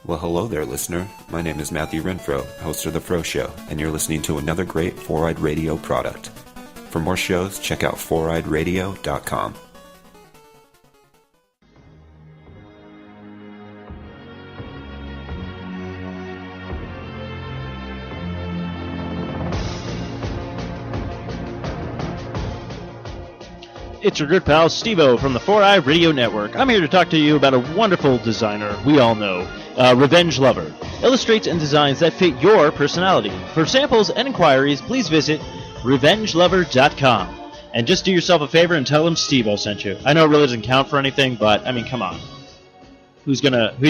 Well, hello there, listener. My name is Matthew Renfro, host of The Fro Show, and you're listening to another great Four-Eyed Radio product. For more shows, check out foureyedradio.com. It's your good pal, Steve-O from the 4-Eye Radio Network. I'm here to talk to you about a wonderful designer we all know, Revenge Lover. Illustrates and designs that fit your personality. For samples and inquiries, please visit revengelover.com. And just do yourself a favor and tell them Steve-O sent you. I know it really doesn't count for anything, but, I mean, come on. Who are you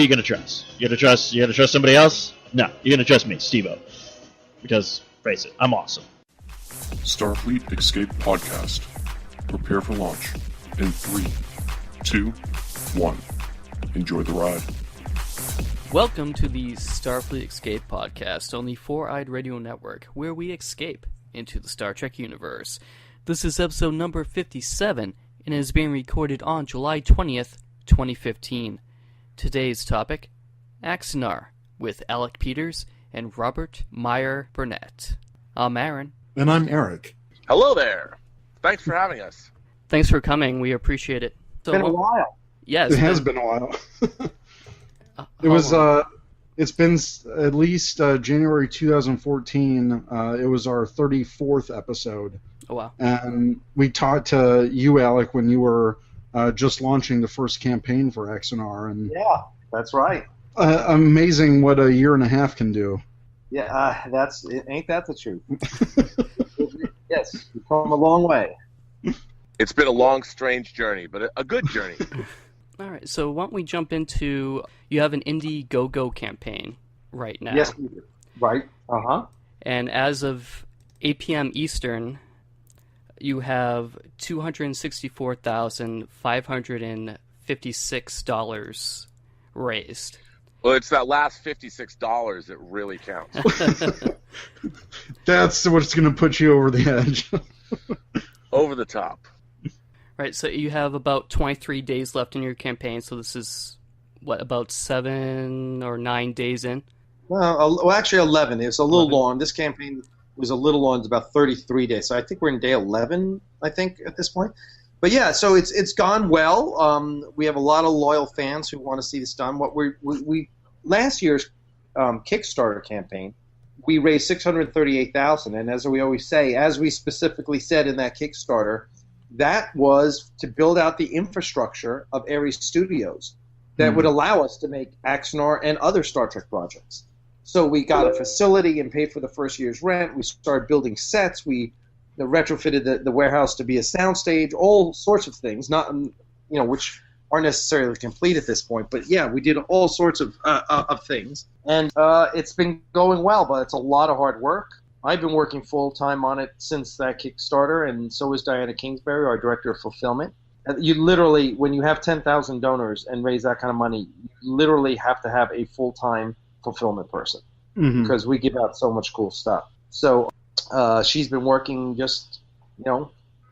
gonna trust? You gonna trust somebody else? No, you're gonna trust me, Steve-O. Because, face it, I'm awesome. Starfleet Escape Podcast. Prepare for launch in 3, 2, 1. Enjoy the ride. Welcome to the Starfleet Escape Podcast on the Four-Eyed Radio Network, where we escape into the Star Trek universe. This is episode number 57, and it is being recorded on July 20th, 2015. Today's topic, Axanar, with Alec Peters and Robert Meyer Burnett. I'm Aaron. And I'm Eric. Hello there. Thanks for having us. Thanks for coming. We appreciate it. It's been a while. Yes, it has been a while. It's been at least January 2014. It was our 34th episode. Oh, wow. And we talked to you, Alec, when you were just launching the first campaign for Axanar. And yeah, that's right. Amazing what a year and a half can do. Yeah, ain't that the truth? Yes, we've come a long way. It's been a long, strange journey, but a good journey. All right, so why don't we jump into, you have an IndieGoGo campaign right now. Yes, we do. Right, uh-huh. And as of 8 p.m. Eastern, you have $264,556 raised. Well, it's that last $56 that really counts. That's what's going to put you over the edge. Over the top. Right, so you have about 23 days left in your campaign, so this is, about 7 or 9 days in? Well, actually 11. It's a little long. This campaign was a little long. It's about 33 days. So I think we're in day 11, I think, at this point. But yeah, so it's gone well. We have a lot of loyal fans who want to see this done. What we last year's Kickstarter campaign, we raised $638,000, and as we always say, as we specifically said in that Kickstarter, that was to build out the infrastructure of Aries Studios that would allow us to make Axanar and other Star Trek projects. So we got a facility and paid for the first year's rent. We started building sets. We retrofitted the warehouse to be a soundstage, all sorts of things, not which aren't necessarily complete at this point. But yeah, we did all sorts of things, and it's been going well. But it's a lot of hard work. I've been working full time on it since that Kickstarter, and so is Diana Kingsbury, our director of fulfillment. You literally, when you have 10,000 donors and raise that kind of money, you literally have to have a full time fulfillment person because we give out so much cool stuff. So. She's been working just,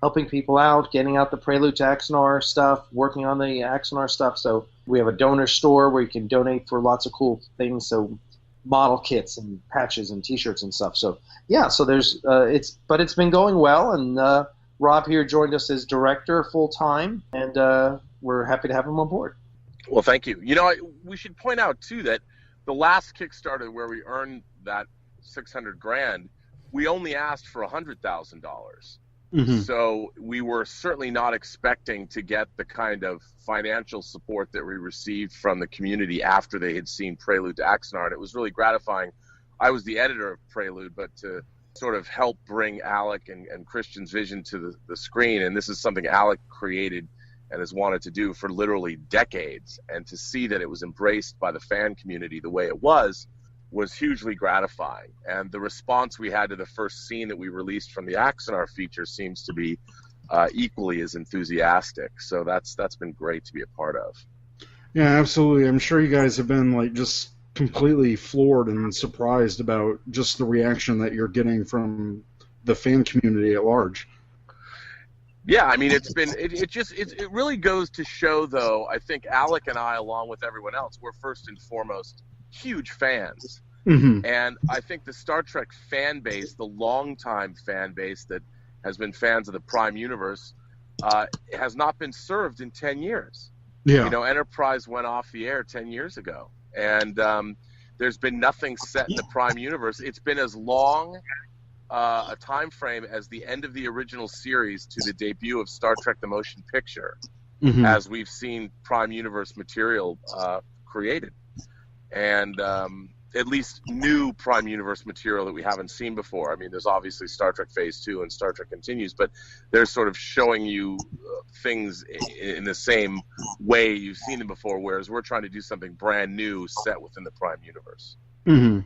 helping people out, getting out the Prelude to Axanar stuff, working on the Axanar stuff. So we have a donor store where you can donate for lots of cool things. So model kits and patches and T-shirts and stuff. So yeah, so there's it's been going well, and Rob here joined us as director full time, and we're happy to have him on board. Well, thank you. We should point out too that the last Kickstarter where we earned that $600,000. We only asked for $100,000. So we were certainly not expecting to get the kind of financial support that we received from the community after they had seen Prelude to Axanar. And it was really gratifying. I was the editor of Prelude, but to sort of help bring Alec and Christian's vision to the screen. And this is something Alec created and has wanted to do for literally decades. And to see that it was embraced by the fan community the way it was hugely gratifying, and the response we had to the first scene that we released from the Axanar feature seems to be equally as enthusiastic. So that's been great to be a part of. Yeah, absolutely. I'm sure you guys have been just completely floored and surprised about just the reaction that you're getting from the fan community at large. Yeah, I mean, it really goes to show, though, I think Alec and I, along with everyone else, we're first and foremost huge fans. Mm-hmm. And I think the Star Trek fan base, the longtime fan base that has been fans of the Prime Universe, has not been served in 10 years. Yeah. You know, Enterprise went off the air 10 years ago. And there's been nothing set in the Prime Universe. It's been as long a time frame as the end of the original series to the debut of Star Trek the Motion Picture, Mm-hmm. as we've seen Prime Universe material created. And at least new Prime Universe material that we haven't seen before. I mean, there's obviously Star Trek Phase 2 and Star Trek Continues, but they're sort of showing you things in the same way you've seen them before, whereas we're trying to do something brand new set within the Prime Universe. Mm-hmm.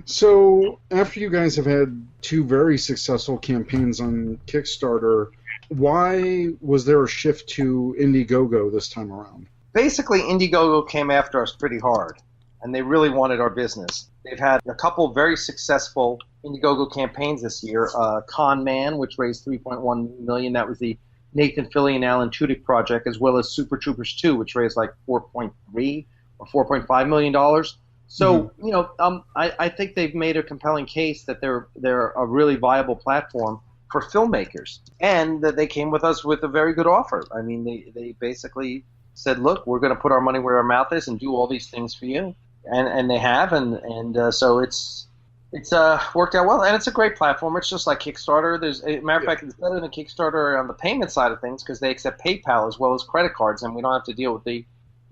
So, after you guys have had 2 very successful campaigns on Kickstarter, why was there a shift to IndieGoGo this time around? Basically, IndieGoGo came after us pretty hard, and they really wanted our business. They've had a couple very successful IndieGoGo campaigns this year. Con Man, which raised $3.1 million. That was the Nathan Fillion and Alan Tudyk project, as well as Super Troopers 2, which raised like $4.3 or $4.5 million. So, you know, I think they've made a compelling case that they're a really viable platform for filmmakers, and that they came with us with a very good offer. I mean, they basically said, look, we're going to put our money where our mouth is and do all these things for you. And they have, and so it's worked out well, and it's a great platform. It's just like Kickstarter. Matter of fact, it's better than Kickstarter on the payment side of things because they accept PayPal as well as credit cards, and we don't have to deal with the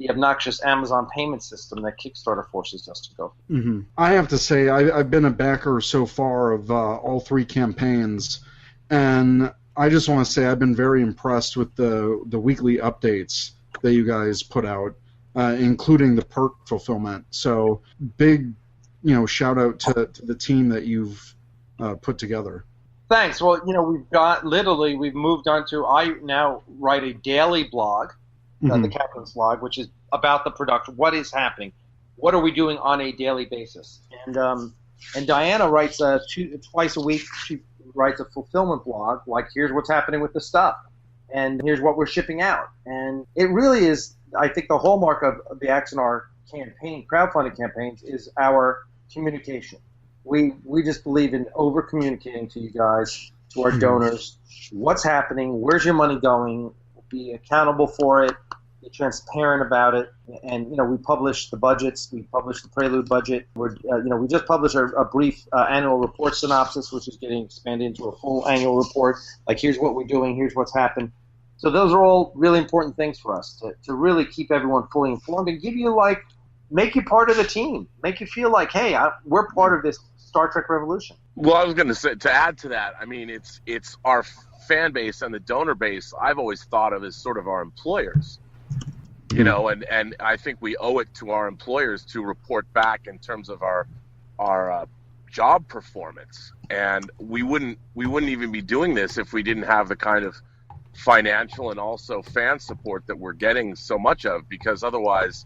obnoxious Amazon payment system that Kickstarter forces us to go through. Mm-hmm. I have to say, I've been a backer so far of all 3 campaigns, and I just want to say I've been very impressed with the weekly updates that you guys put out, including the perk fulfillment. So big, shout out to the team that you've put together. Thanks. Well, we've moved on to, I now write a daily blog, the Captain's Blog, which is about the production. What is happening? What are we doing on a daily basis? And Diana writes twice a week. She writes a fulfillment blog, like here's what's happening with the stuff, and here's what we're shipping out. And it really is, I think, the hallmark of the Axonar campaign, crowdfunding campaigns, is our communication. We just believe in over communicating to you guys, to our donors, what's happening, where's your money going, be accountable for it, be transparent about it, and we publish the budgets. We publish the Prelude budget. We just published a brief annual report synopsis, which is getting expanded into a full annual report. Like, here's what we're doing, here's what's happened. So those are all really important things for us to really keep everyone fully informed and give you, make you part of the team, make you feel like, hey, we're part of this Star Trek revolution. Well, I was going to say, to add to that, I mean, it's our fan base and the donor base I've always thought of as sort of our employers, and I think we owe it to our employers to report back in terms of our job performance, and we wouldn't even be doing this if we didn't have the kind of financial and also fan support that we're getting so much of, because otherwise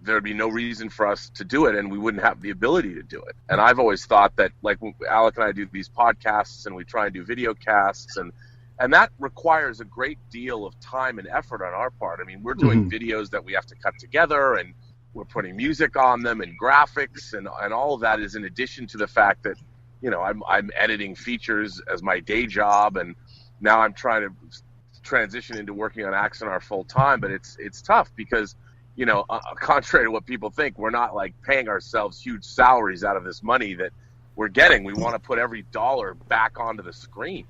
there'd be no reason for us to do it, and we wouldn't have the ability to do it. And I've always thought that, like, Alec and I do these podcasts and we try and do video casts, and that requires a great deal of time and effort on our part. I mean, we're doing videos that we have to cut together, and we're putting music on them and graphics, and all of that is in addition to the fact that, I'm editing features as my day job, and now I'm trying to transition into working on Axonar full time. But it's tough because, contrary to what people think, we're not paying ourselves huge salaries out of this money that we're getting. We want to put every dollar back onto the screen.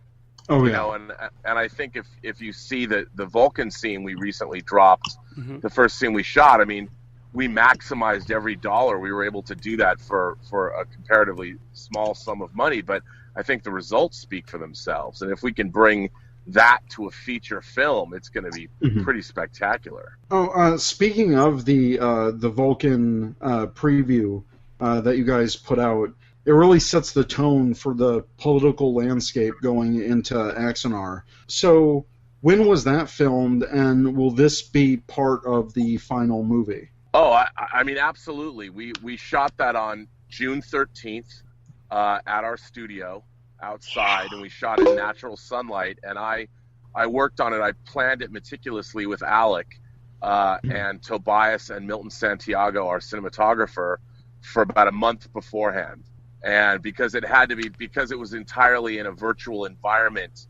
Oh, yeah. And I think if you see the Vulcan scene we recently dropped, the first scene we shot, I mean, we maximized every dollar. We were able to do that for a comparatively small sum of money, but I think the results speak for themselves. And if we can bring that to a feature film, it's going to be pretty spectacular. Oh, speaking of the Vulcan preview that you guys put out, it really sets the tone for the political landscape going into Axonar. So when was that filmed, and will this be part of the final movie? Oh, I mean, absolutely. We shot that on June 13th at our studio outside, and we shot in natural sunlight, and I worked on it. I planned it meticulously with Alec, and Tobias and Milton Santiago, our cinematographer, for about a month beforehand. And because it was entirely in a virtual environment,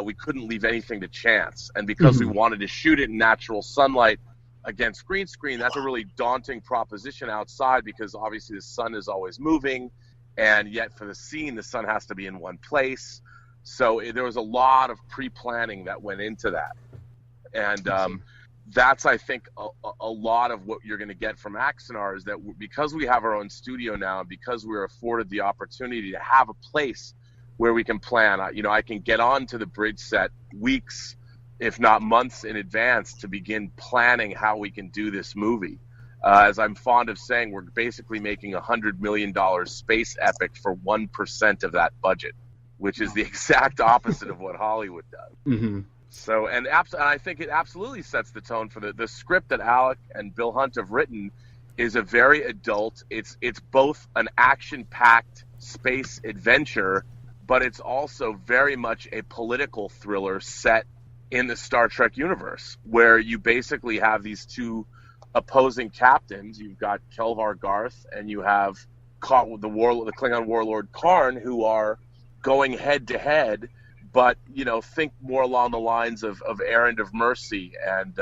we couldn't leave anything to chance. And because we wanted to shoot it in natural sunlight against green screen, that's a really daunting proposition outside, because obviously the sun is always moving, and yet for the scene, the sun has to be in one place. So there was a lot of pre-planning that went into that. And that's, I think, a lot of what you're going to get from Axanar, is that because we have our own studio now, and because we're afforded the opportunity to have a place where we can plan, I can get on to the bridge set weeks, if not months in advance, to begin planning how we can do this movie. As I'm fond of saying, we're basically making a $100 million space epic for 1% of that budget, which is the exact opposite of what Hollywood does. Mm-hmm. So, and I think it absolutely sets the tone for the script that Alec and Bill Hunt have written is a very adult. It's both an action-packed space adventure, but it's also very much a political thriller set in the Star Trek universe, where you basically have these two opposing captains. You've got Kelvar Garth and you have the Klingon warlord Karn, who are going head to head, but think more along the lines of Errand of Mercy and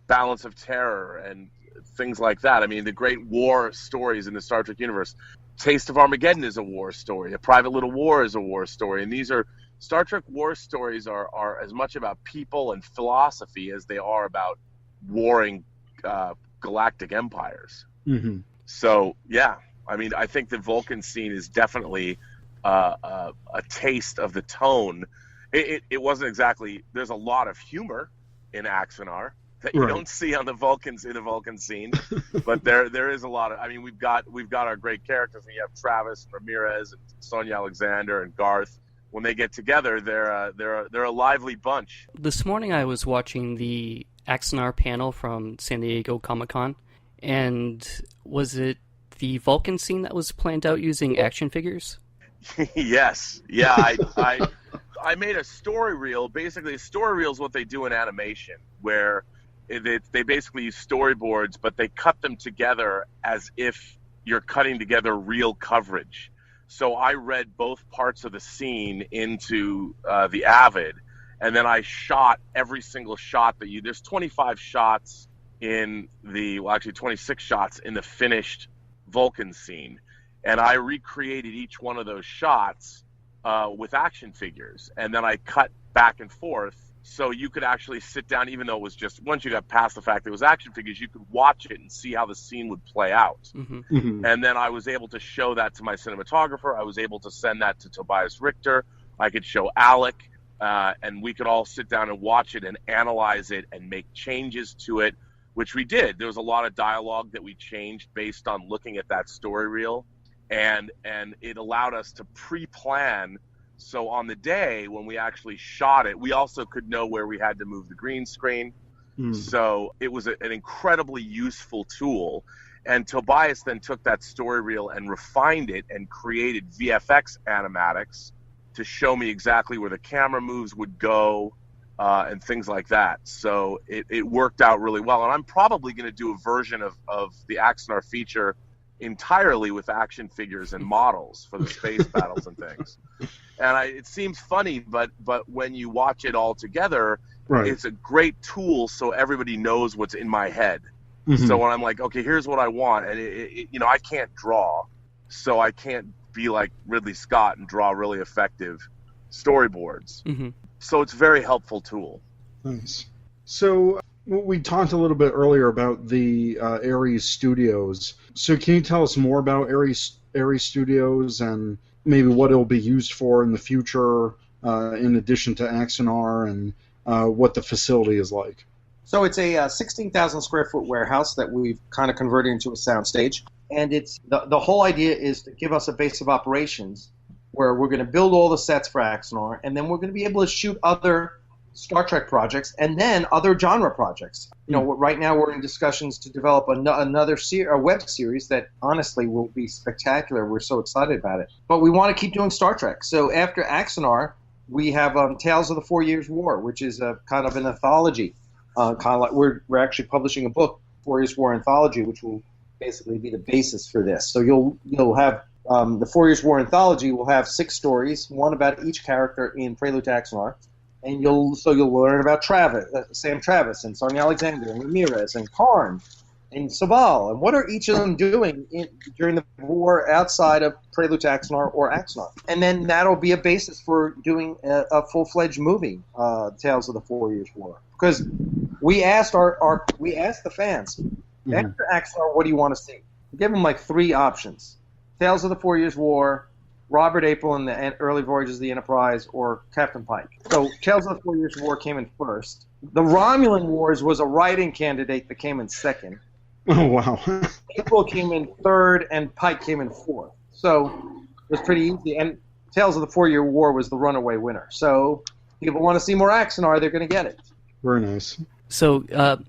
Balance of Terror and things like that. I mean, the great war stories in the Star Trek universe. Taste of Armageddon is a war story. A Private Little War is a war story. And these are Star Trek war stories are as much about people and philosophy as they are about warring galactic empires. Mm-hmm. So, yeah, I mean, I think the Vulcan scene is definitely a taste of the tone. It wasn't exactly. There's a lot of humor in Axanar that you don't see on the Vulcans in the Vulcan scene, but there is a lot of. I mean, we've got our great characters. We have Travis Ramirez and Sonia Alexander and Garth. When they get together, they're a lively bunch. This morning I was watching the Axanar panel from San Diego Comic-Con, and was it the Vulcan scene that was planned out using action figures? Yes. Yeah, I made a story reel. Basically, a story reel is what they do in animation, where they basically use storyboards, but they cut them together as if you're cutting together real coverage. So I read both parts of the scene into the Avid, and then I shot every single shot there's 25 shots in 26 shots in the finished Vulcan scene. And I recreated each one of those shots with action figures. And then I cut back and forth so you could actually sit down, even though it was just, once you got past the fact that it was action figures, you could watch it and see how the scene would play out. Mm-hmm. Mm-hmm. And then I was able to show that to my cinematographer. I was able to send that to Tobias Richter. I could show Alec, and we could all sit down and watch it and analyze it and make changes to it, which we did. There was a lot of dialogue that we changed based on looking at that story reel. And it allowed us to pre-plan. So on the day when we actually shot it, we also could know where we had to move the green screen. So it was an incredibly useful tool. And Tobias then took that story reel and refined it and created VFX animatics to show me exactly where the camera moves would go and things like that. So it worked out really well. And I'm probably going to do a version of the Axanar feature entirely with action figures and models for the space battles and things. And it seems funny, but when you watch it all together, it's a great tool so everybody knows what's in my head. Mm-hmm. So when I'm like, okay, here's what I want, and I can't draw, so I can't be like Ridley Scott and draw really effective storyboards. Mm-hmm. So it's a very helpful tool. Nice. So we talked a little bit earlier about the Aries Studios. So can you tell us more about Aries Studios and maybe what it'll be used for in the future, in addition to Axanar, and what the facility is like? So it's a 16,000 square foot warehouse that we've kind of converted into a soundstage. And it's the whole idea is to give us a base of operations where we're going to build all the sets for Axanar, and then we're going to be able to shoot other Star Trek projects and then other genre projects. Right now we're in discussions to develop another a web series that honestly will be spectacular. We're so excited about it. But we want to keep doing Star Trek. So after Axanar, we have Tales of the 4 Years' War, which is a kind of an anthology kind of like we're actually publishing a book, 4 Years War Anthology, which will basically be the basis for this. So you'll have the 4 Years War Anthology will have 6 stories, one about each character in Prelude to Axanar, and you'll learn about Travis, Sam Travis, and Sonia Alexander, and Ramirez, and Karn, and Sabal, and what are each of them doing during the war outside of Prelude to Axanar or Axanar. And then that'll be a basis for doing a full-fledged movie, Tales of the 4 Years War. Because we asked the fans, after Axanar, what do you want to see? We gave them like 3 options. Tales of the 4 Years War, Robert April and the Early Voyages of the Enterprise, or Captain Pike. So Tales of the 4 Years War came in first. The Romulan Wars was a write-in candidate that came in second. Oh, wow. April came in third, and Pike came in fourth. So it was pretty easy. And Tales of the 4 Year War was the runaway winner. So if people want to see more Axanar, they're going to get it. Very nice. So,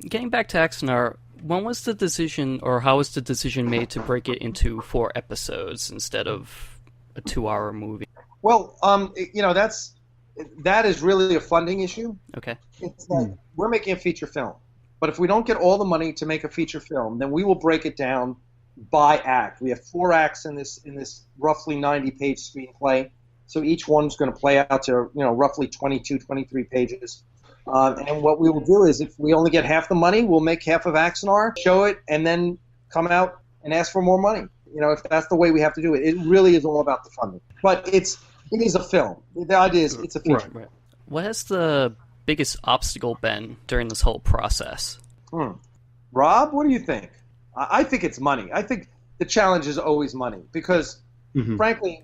getting back to Axanar, when was the decision, or how was the decision made to break it into 4 episodes instead of a 2-hour movie? Well, that is really a funding issue. Okay. It's like we're making a feature film. But if we don't get all the money to make a feature film, then we will break it down by act. We have 4 acts in this roughly 90-page screenplay. So each one's going to play out to roughly 22, 23 pages. And what we will do is, if we only get half the money, we'll make half of Axanar, show it, and then come out and ask for more money. If that's the way we have to do it. It really is all about the funding. But it is a film. The idea is it's a feature. Right. What has the biggest obstacle been during this whole process? Rob, what do you think? I think it's money. I think the challenge is always money because, frankly,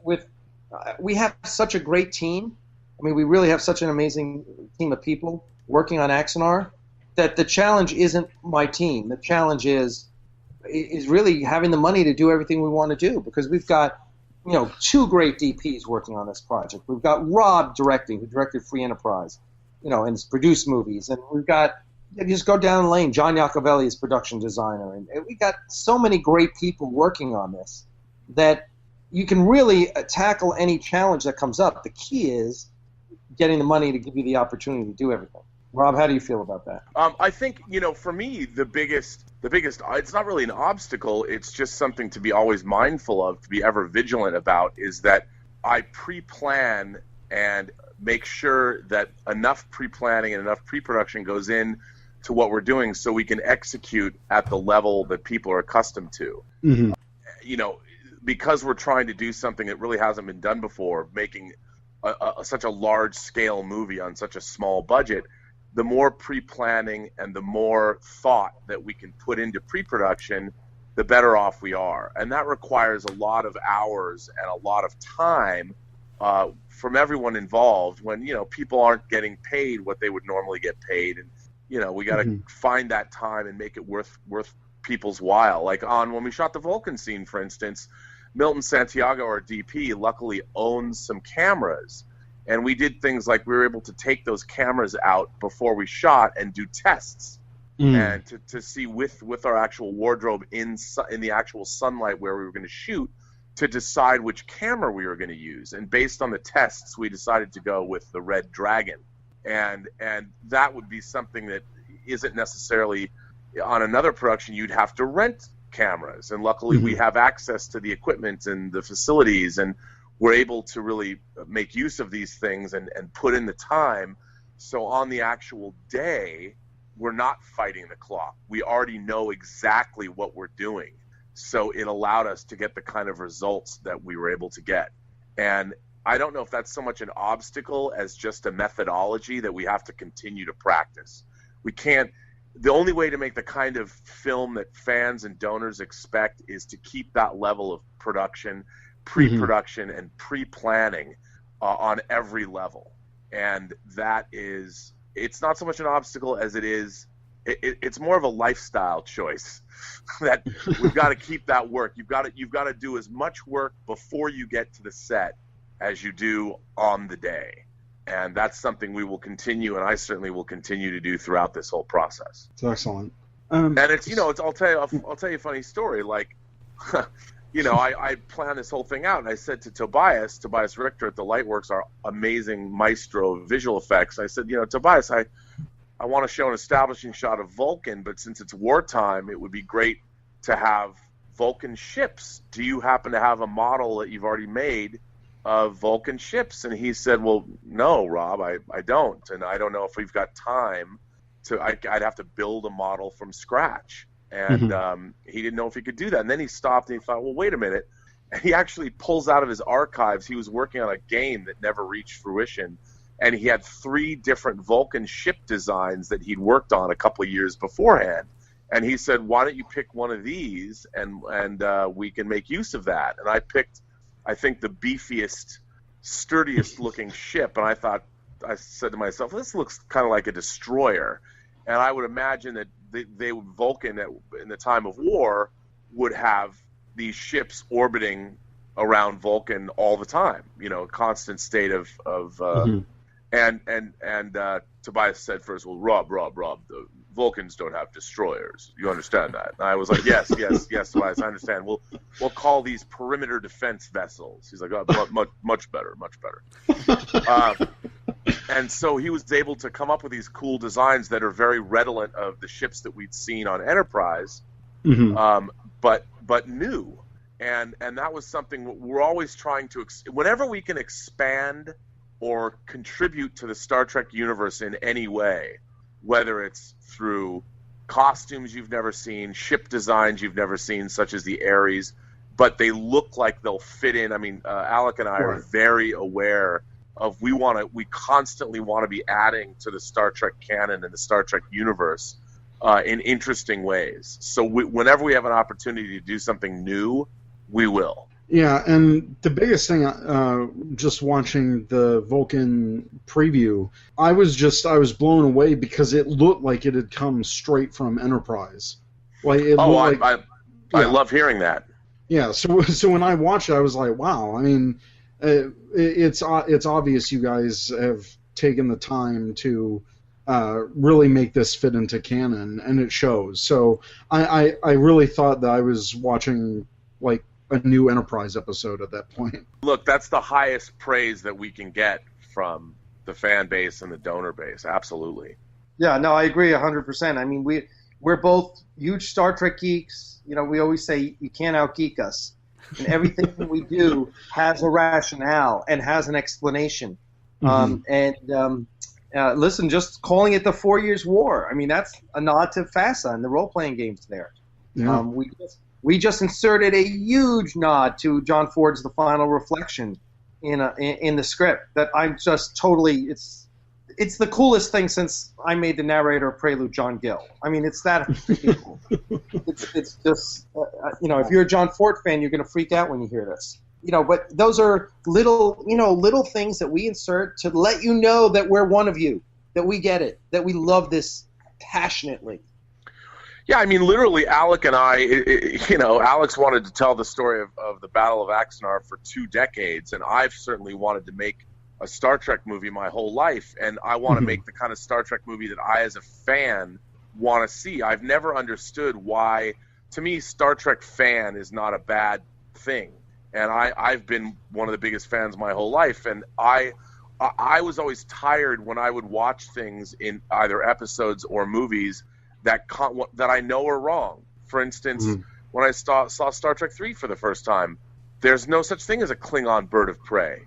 we have such a great team. I mean, we really have such an amazing team of people working on Axanar that the challenge isn't my team. The challenge is really having the money to do everything we want to do because we've got 2 great DPs working on this project. We've got Rob directing, who directed Free Enterprise, and has produced movies, and we've got just go down the lane. John Iacovelli is production designer, and we got so many great people working on this that you can really tackle any challenge that comes up. The key is getting the money to give you the opportunity to do everything. Rob, how do you feel about that? I think, for me, the biggest, it's not really an obstacle, it's just something to be always mindful of, to be ever vigilant about, is that I pre-plan and make sure that enough pre-planning and enough pre-production goes in to what we're doing so we can execute at the level that people are accustomed to. Because we're trying to do something that really hasn't been done before, making such a large-scale movie on such a small budget, the more pre-planning and the more thought that we can put into pre-production, the better off we are. And that requires a lot of hours and a lot of time from everyone involved when, people aren't getting paid what they would normally get paid. And, we got to find that time and make it worth people's while. Like when we shot the Vulcan scene, for instance, Milton Santiago, our DP, luckily owns some cameras. And we did things like we were able to take those cameras out before we shot and do tests and to see with our actual wardrobe in the actual sunlight where we were going to shoot to decide which camera we were going to use. And based on the tests, we decided to go with the Red Dragon. And that would be something that isn't necessarily on another production. You'd have to rent cameras. And luckily we have access to the equipment and the facilities, and we're able to really make use of these things and put in the time. So on the actual day, we're not fighting the clock. We already know exactly what we're doing. So it allowed us to get the kind of results that we were able to get. And I don't know if that's so much an obstacle as just a methodology that we have to continue to practice. The only way to make the kind of film that fans and donors expect is to keep that level of production, pre-production and pre-planning on every level. And it's not so much an obstacle as it's more of a lifestyle choice that we've got to keep that work. You've got to do as much work before you get to the set as you do on the day. And that's something we will continue, and I certainly will continue to do throughout this whole process. It's excellent. And I'll tell you a funny story. Like, I planned this whole thing out, and I said to Tobias Richter at the Lightworks, our amazing maestro of visual effects, I said, Tobias, I want to show an establishing shot of Vulcan, but since it's wartime, it would be great to have Vulcan ships. Do you happen to have a model that you've already made of Vulcan ships? And he said, well, no, Rob, I don't. And I don't know if we've got time I'd have to build a model from scratch. And he didn't know if he could do that. And then he stopped and he thought, well, wait a minute. And he actually pulls out of his archives. He was working on a game that never reached fruition. And he had 3 different Vulcan ship designs that he'd worked on a couple of years beforehand. And he said, why don't you pick one of these and we can make use of that? And I picked, I think, the beefiest, sturdiest looking ship. And I said to myself, this looks kind of like a destroyer. And I would imagine that Vulcan in the time of war would have these ships orbiting around Vulcan all the time, a constant state of And Tobias said first, well, Rob, the Vulcans don't have destroyers. You understand that? And I was like, yes, Tobias, I understand. We'll call these perimeter defense vessels. He's like, oh, much better. And so he was able to come up with these cool designs that are very redolent of the ships that we'd seen on Enterprise, but new. And that was something we're always trying to whenever we can expand or contribute to the Star Trek universe in any way, whether it's through costumes you've never seen, ship designs you've never seen, such as the Aries, but they look like they'll fit in. I mean, Alec and I are very aware of we constantly want to be adding to the Star Trek canon and the Star Trek universe in interesting ways. So whenever we have an opportunity to do something new, we will. Yeah, and the biggest thing, just watching the Vulcan preview, I was blown away because it looked like it had come straight from Enterprise. Like I love hearing that. Yeah, so when I watched it, I was like, wow. I mean, it's obvious you guys have taken the time to really make this fit into canon, and it shows. So I really thought that I was watching like a new Enterprise episode at that point. Look, that's the highest praise that we can get from the fan base and the donor base. Absolutely. Yeah, no, I agree 100%. I mean, we're both huge Star Trek geeks. We always say you can't out-geek us. And everything we do has a rationale and has an explanation. Listen, just calling it the 4 Years' War, I mean, that's a nod to FASA and the role-playing games there. Yeah. We just inserted a huge nod to John Ford's The Final Reflection in the script that I'm just totally it's the coolest thing since I made the narrator of Prelude John Gill. I mean, it's that cool. It's just if you're a John Ford fan, you're going to freak out when you hear this. But those are little things that we insert to let you know that we're one of you, that we get it, that we love this passionately. Yeah, I mean, literally, Alec and I, Alex wanted to tell the story of the Battle of Axanar for 2 decades, and I've certainly wanted to make a Star Trek movie my whole life, and I want to make the kind of Star Trek movie that I, as a fan, want to see. I've never understood why, to me, Star Trek fan is not a bad thing, and I've been one of the biggest fans my whole life, and I was always tired when I would watch things in either episodes or movies that I know are wrong. For instance, when I saw Star Trek 3 for the first time, there's no such thing as a Klingon bird of prey.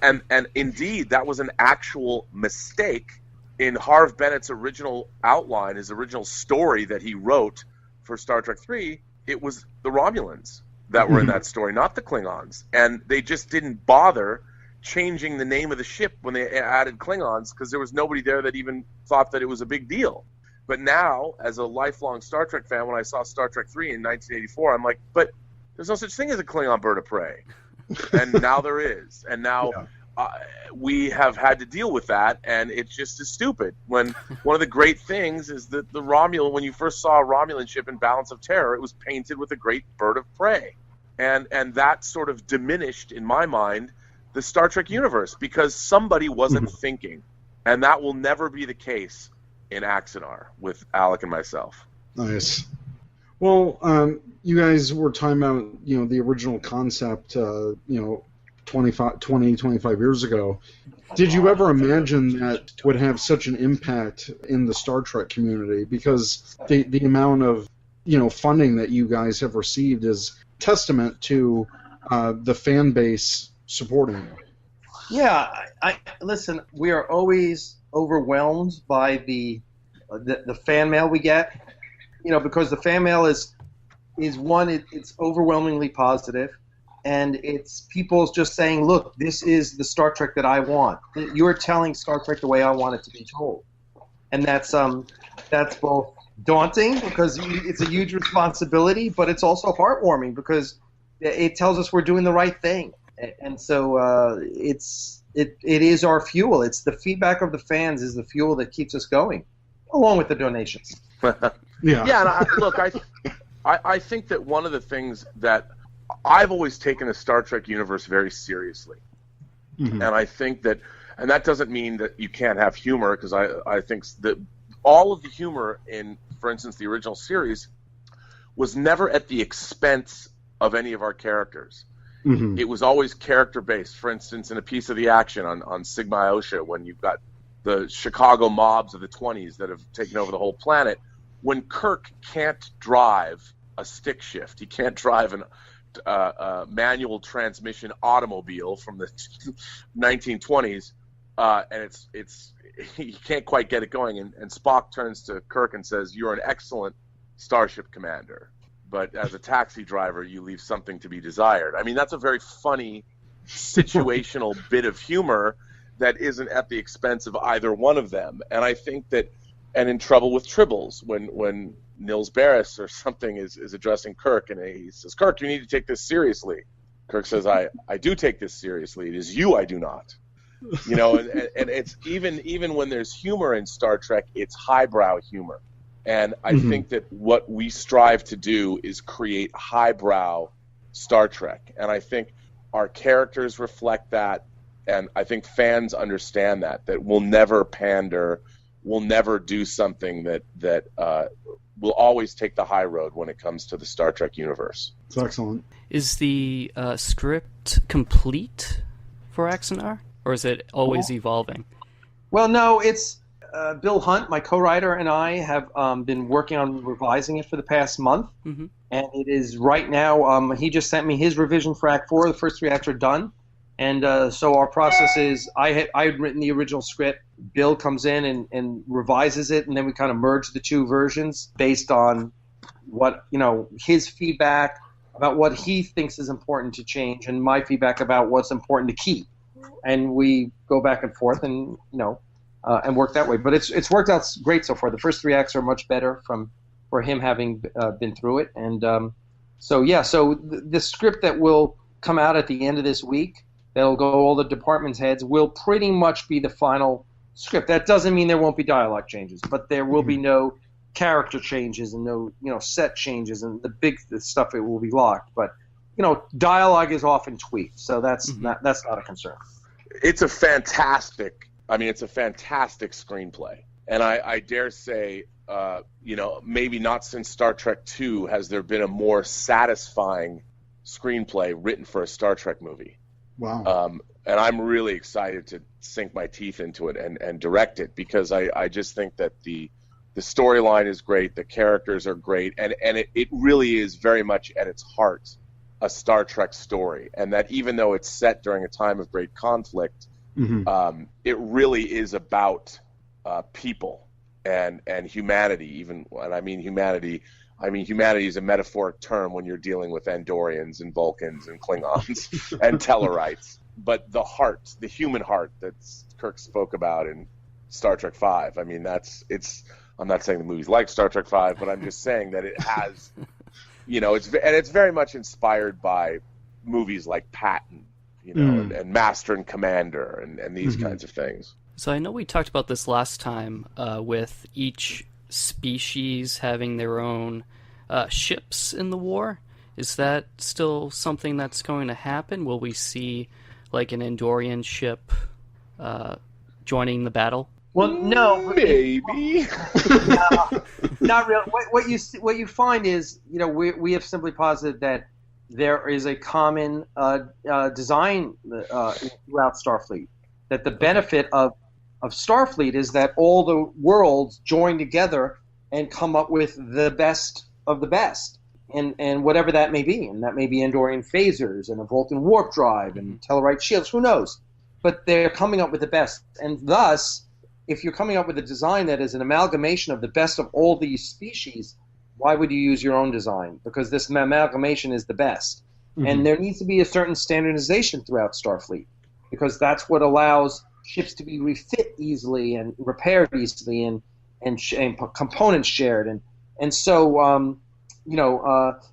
And indeed, that was an actual mistake in Harve Bennett's original outline, his original story that he wrote for Star Trek 3. It was the Romulans that were in that story, not the Klingons. And they just didn't bother changing the name of the ship when they added Klingons because there was nobody there that even thought that it was a big deal. But now, as a lifelong Star Trek fan, when I saw Star Trek 3 in 1984, I'm like, but there's no such thing as a Klingon bird of prey. And now there is. And now we have had to deal with that, and it's just as stupid. When one of the great things is that the Romulan, when you first saw a Romulan ship in Balance of Terror, it was painted with a great bird of prey. And that sort of diminished, in my mind, the Star Trek universe because somebody wasn't thinking. And that will never be the case in Axanar with Alec and myself. Nice. Well, you guys were talking about, the original concept, 25 years ago. Did you ever imagine that would have such an impact in the Star Trek community? Because the amount of funding that you guys have received is testament to the fan base supporting you. Yeah, I listen. We are always overwhelmed by the fan mail we get. Because the fan mail is one. It's overwhelmingly positive. And it's people just saying, look, this is the Star Trek that I want. You're telling Star Trek the way I want it to be told. And that's both daunting because it's a huge responsibility, but it's also heartwarming because it tells us we're doing the right thing. And so it is our fuel. It's the feedback of the fans is the fuel that keeps us going, along with the donations. Yeah, and I think that one of the things that I've always taken the Star Trek universe very seriously. Mm-hmm. And I think that, and that doesn't mean that you can't have humor, because I think that all of the humor in, for instance, the original series was never at the expense of any of our characters. Mm-hmm. It was always character-based. For instance, in A Piece of the Action on Sigma Iota, when you've got the Chicago mobs of the 20s that have taken over the whole planet, when Kirk can't drive a stick shift, he can't drive an manual transmission automobile from the 1920s, and it's he can't quite get it going, and Spock turns to Kirk and says, "You're an excellent starship commander, but as a taxi driver you leave something to be desired." I mean, that's a very funny situational bit of humor that isn't at the expense of either one of them. And I think that, and in Trouble with Tribbles, when Nils Barris or something is addressing Kirk, and he says, "Kirk, you need to take this seriously." Kirk says, I do take this seriously. It is you I do not. And it's even when there's humor in Star Trek, it's highbrow humor. And I think that what we strive to do is create highbrow Star Trek. And I think our characters reflect that, and I think fans understand that we'll never pander, we'll never do something that we'll always take the high road when it comes to the Star Trek universe. It's excellent. Is the script complete for Axanar, or is it always evolving? Well, no, it's Bill Hunt, my co-writer, and I have been working on revising it for the past month, and it is right now. He just sent me his revision for Act 4. The first 3 acts are done, and so our process is I had written the original script. Bill comes in and revises it, and then we kind of merge the 2 versions based on what his feedback about what he thinks is important to change, and my feedback about what's important to keep, and we go back and forth and and work that way. But it's worked out great so far. The first 3 acts are much better for him having been through it, and so the script that will come out at the end of this week, that'll go all the departments' heads, will pretty much be the final script. That doesn't mean there won't be dialogue changes, but there will be no character changes and no set changes, and the stuff, it will be locked. But dialogue is often tweaked, so that's not a concern. It's a fantastic screenplay, and I dare say, maybe not since Star Trek II has there been a more satisfying screenplay written for a Star Trek movie. Wow. And I'm really excited to sink my teeth into it and direct it, because I just think that the storyline is great, the characters are great, and it really is very much at its heart a Star Trek story. And that even though it's set during a time of great conflict, it really is about people and humanity. And I mean humanity is a metaphoric term when you're dealing with Andorians and Vulcans and Klingons and Tellarites. But the heart, the human heart that Kirk spoke about in Star Trek V, I mean, I'm not saying the movie's like Star Trek V, but I'm just saying that it has, it's very much inspired by movies like Patton, and Master and Commander and these kinds of things. So I know we talked about this last time with each species having their own ships in the war. Is that still something that's going to happen? Will we see like an Andorian ship joining the battle? Well, no, maybe. No, not really. What you find is, we have simply posited that there is a common design throughout Starfleet. That the benefit of Starfleet is that all the worlds join together and come up with the best of the best, and whatever that may be. And that may be Andorian phasers and a Vulcan warp drive and Tellarite shields, who knows? But they're coming up with the best. And thus, if you're coming up with a design that is an amalgamation of the best of all these species, why would you use your own design? Because this amalgamation is the best. And there needs to be a certain standardization throughout Starfleet, because that's what allows ships to be refit easily and repaired easily and components shared. And so, and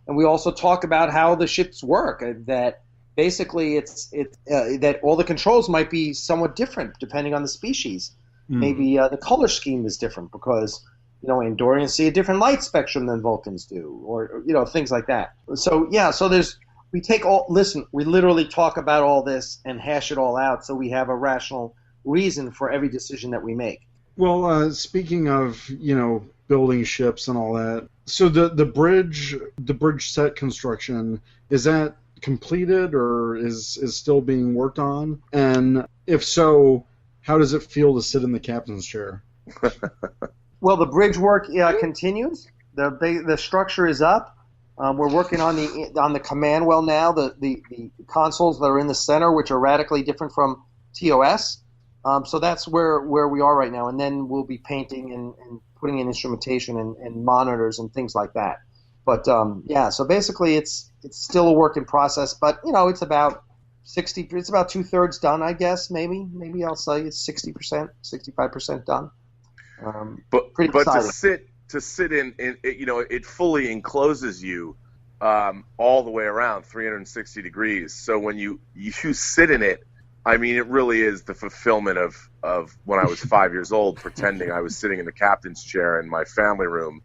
we also talk about how the ships work, that basically that all the controls might be somewhat different depending on the species. Maybe the color scheme is different because Andorians see a different light spectrum than Vulcans do, or things like that. So we literally talk about all this and hash it all out so we have a rational reason for every decision that we make. Well, speaking of building ships and all that, so the bridge set construction, is that completed or is still being worked on? And if so, how does it feel to sit in the captain's chair? Well, the bridge work continues. The structure is up. We're working on the command well now. The consoles that are in the center, which are radically different from TOS. So that's where we are right now. And then we'll be painting and putting in instrumentation and monitors and things like that. But so basically it's still a work in process. But it's about 60. It's about 2/3 done, I guess. Maybe I'll say it's 60%, 65% done. But exciting. to sit in it fully encloses you all the way around 360 degrees. So when you sit in it, I mean, it really is the fulfillment of when I was 5 years old, pretending I was sitting in the captain's chair in my family room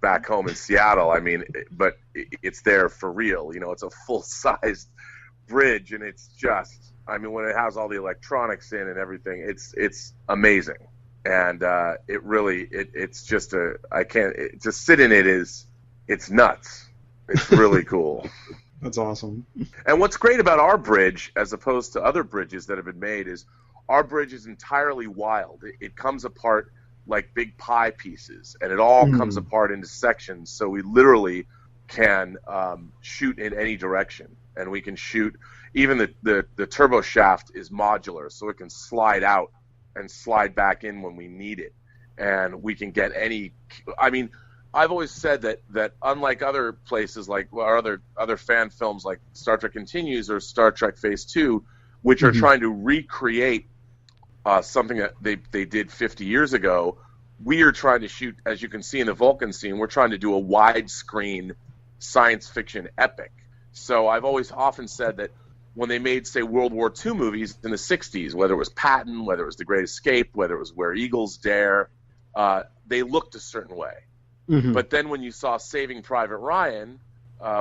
back home in Seattle. I mean, but it's there for real. It's a full-sized bridge, and it's just, I mean, when it has all the electronics in and everything, it's amazing. And it really, it's just to sit in it it's nuts. It's really cool. That's awesome. And what's great about our bridge, as opposed to other bridges that have been made, is our bridge is entirely wild. It comes apart like big pie pieces, and it all comes apart into sections. So we literally can shoot in any direction, and we can shoot. Even the turbo shaft is modular, so it can slide out and slide back in when we need it, and we can get any. I mean, I've always said that unlike other places like other fan films like Star Trek Continues or Star Trek Phase 2, which are trying to recreate something that they did 50 years ago, we are trying to shoot, as you can see in the Vulcan scene, we're trying to do a widescreen science fiction epic. So I've often said that when they made, say, World War II movies in the 60s, whether it was Patton, whether it was The Great Escape, whether it was Where Eagles Dare, they looked a certain way. But then when you saw Saving Private Ryan,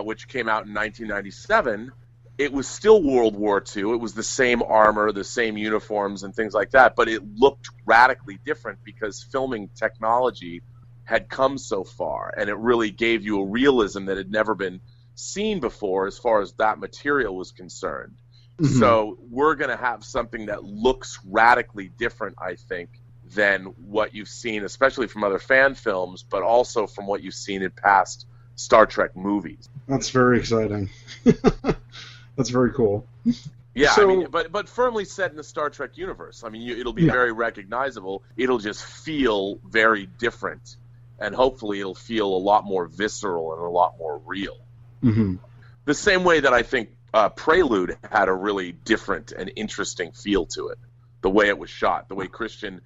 which came out in 1997, it was still World War II. It was the same armor, the same uniforms and things like that, but it looked radically different because filming technology had come so far, and it really gave you a realism that had never been seen before as far as that material was concerned. So we're going to have something that looks radically different, I think, than what you've seen, especially from other fan films, but also from what you've seen in past Star Trek movies. That's very exciting. That's very cool. Yeah, So, I mean, but firmly set in the Star Trek universe. I mean, it'll be very recognizable. It'll just feel very different, and hopefully it'll feel a lot more visceral and a lot more real. The same way that I think Prelude had a really different and interesting feel to it. The way it was shot, the way Christian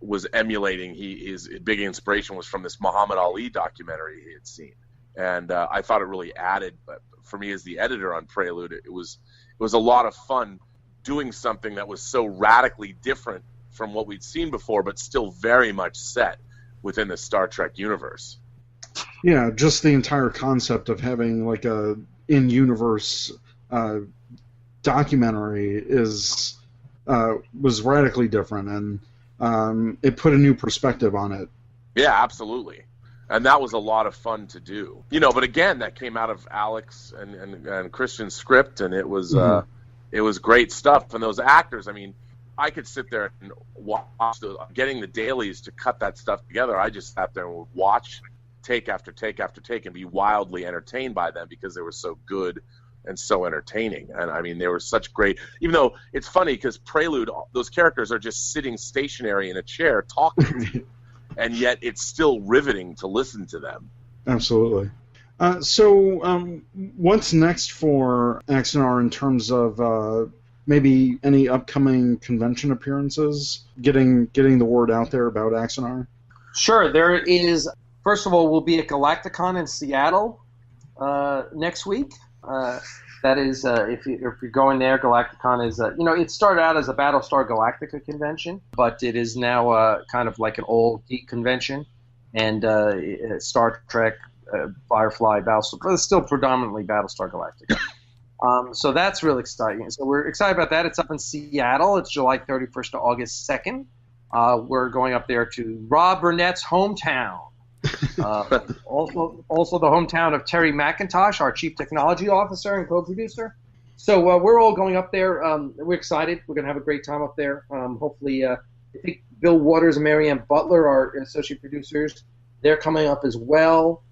was emulating, his big inspiration was from this Muhammad Ali documentary he had seen. And I thought it really added, for me as the editor on Prelude, it was a lot of fun doing something that was so radically different from what we'd seen before, but still very much set within the Star Trek universe. Yeah, just the entire concept of having like a in-universe documentary was radically different, and it put a new perspective on it. Yeah, absolutely. And that was a lot of fun to do. But again, that came out of Alex and Christian's script, and it was great stuff. And those actors, I mean, I could sit there and watch getting the dailies to cut that stuff together. I just sat there and would watch take after take after take and be wildly entertained by them because they were so good and so entertaining. And I mean, they were such great, even though it's funny because Prelude, those characters are just sitting stationary in a chair talking, and yet it's still riveting to listen to them. Absolutely. So what's next for Axonar in terms of maybe any upcoming convention appearances, getting the word out there about Axonar? Sure. There is, first of all, we'll be at Galacticon in Seattle next week. That is, if you're going there, Galacticon is, it started out as a Battlestar Galactica convention, but it is now kind of like an old geek convention, and Star Trek, Firefly, Battlestar, but it's still predominantly Battlestar Galactica. So that's really exciting. So we're excited about that. It's up in Seattle. It's July 31st to August 2nd. We're going up there to Rob Burnett's hometown. Also the hometown of Terry McIntosh, our chief technology officer and co-producer. So we're all going up there. We're excited. We're going to have a great time up there. Hopefully, I think Bill Waters and Marianne Butler, our associate producers, they're coming up as well.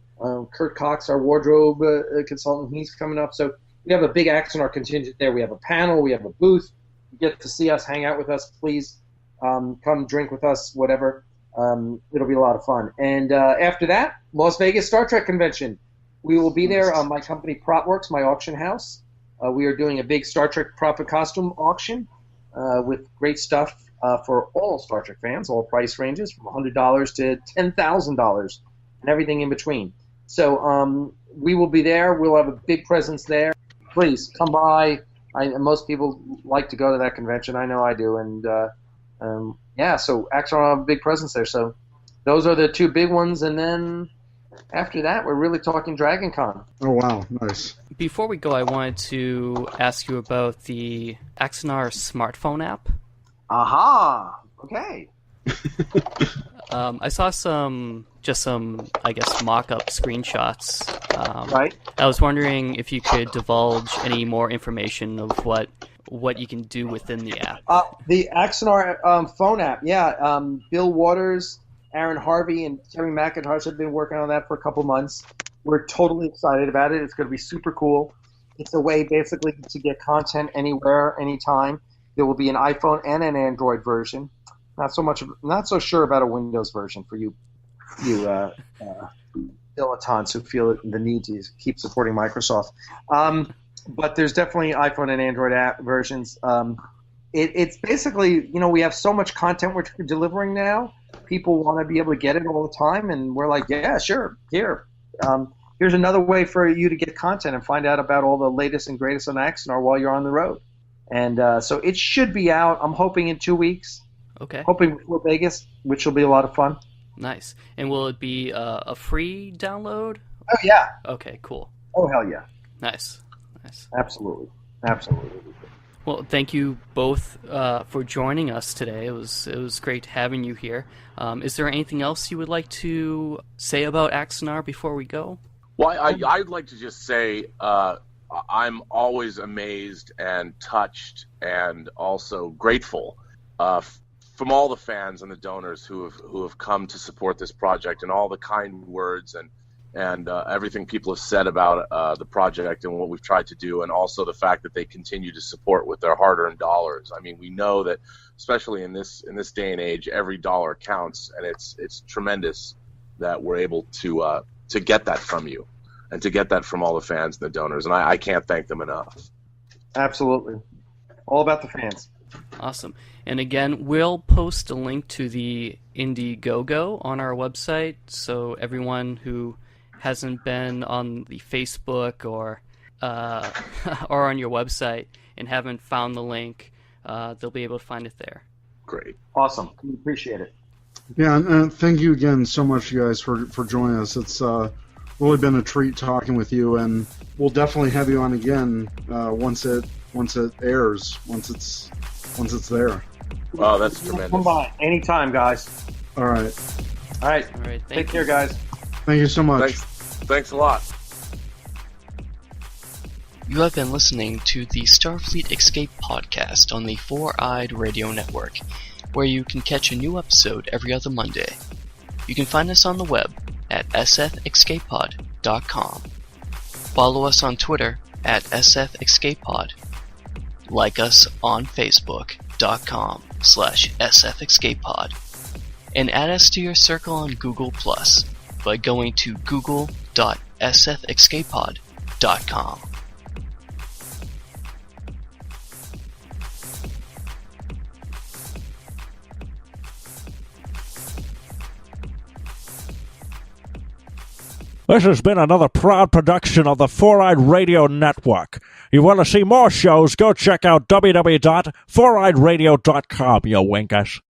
Kurt Cox, our wardrobe consultant, he's coming up. So we have a big Axonar contingent there. We have a panel. We have a booth. You get to see us, hang out with us, please. Come drink with us, whatever. It'll be a lot of fun. And after that, Las Vegas Star Trek Convention. We will be there. My company, Protworks, my auction house. We are doing a big Star Trek prop and costume auction with great stuff for all Star Trek fans, all price ranges from $100 to $10,000 and everything in between. So we will be there. We'll have a big presence there. Please come by. Most people like to go to that convention. I know I do. And so Axonar will have a big presence there. So those are the two big ones. And then after that, we're really talking Dragon Con. Oh, wow. Nice. Before we go, I wanted to ask you about the Axonar smartphone app. Aha! Okay. I saw some, I guess, mock-up screenshots. Right. I was wondering if you could divulge any more information of what you can do within the app. The Axonar phone app, yeah. Bill Waters, Aaron Harvey, and Terry McIntosh have been working on that for a couple months. We're totally excited about it. It's going to be super cool. It's a way basically to get content anywhere, anytime. There will be an iPhone and an Android version. Not so sure about a Windows version for you dilettantes who feel the need to keep supporting Microsoft. But there's definitely iPhone and Android app versions. It's basically, we have so much content we're delivering now. People want to be able to get it all the time, and we're like, yeah, sure, here. Here's another way for you to get content and find out about all the latest and greatest on Axonar while you're on the road. And so it should be out, I'm hoping, in 2 weeks. Okay. Hoping before Vegas, which will be a lot of fun. Nice. And will it be a free download? Oh, yeah. Okay, cool. Oh, hell yeah. Nice. Absolutely. Well, thank you both for joining us today. It was great having you here. Is there anything else you would like to say about Axonar before we go? Well, I'd like to just say I'm always amazed and touched and also grateful from all the fans and the donors who have come to support this project, and all the kind words and everything people have said about the project and what we've tried to do, and also the fact that they continue to support with their hard-earned dollars. I mean, we know that, especially in this day and age, every dollar counts, and it's tremendous that we're able to get that from you, and to get that from all the fans and the donors, and I can't thank them enough. Absolutely. All about the fans. Awesome. And again, we'll post a link to the IndieGoGo on our website, so everyone who hasn't been on the Facebook or on your website and haven't found the link, they'll be able to find it there. Great. Awesome. We appreciate it. Yeah, and thank you again so much, you guys, for joining us. It's really been a treat talking with you, and we'll definitely have you on again once it airs, once it's there. Oh, that's tremendous. Come by anytime, guys. All right. All right. Take care, guys. Thank you so much. Thanks a lot. You have been listening to the Starfleet Escape podcast on the Four-Eyed Radio Network, where you can catch a new episode every other Monday. You can find us on the web at sfescapepod.com. Follow us on Twitter at sfescapepod. Like us on facebook.com/sfescapepod. And add us to your circle on Google Plus by going to google.sfescapepod.com. This has been another proud production of the Four-Eyed Radio Network. You want to see more shows, go check out www.foureyedradio.com, you winkers.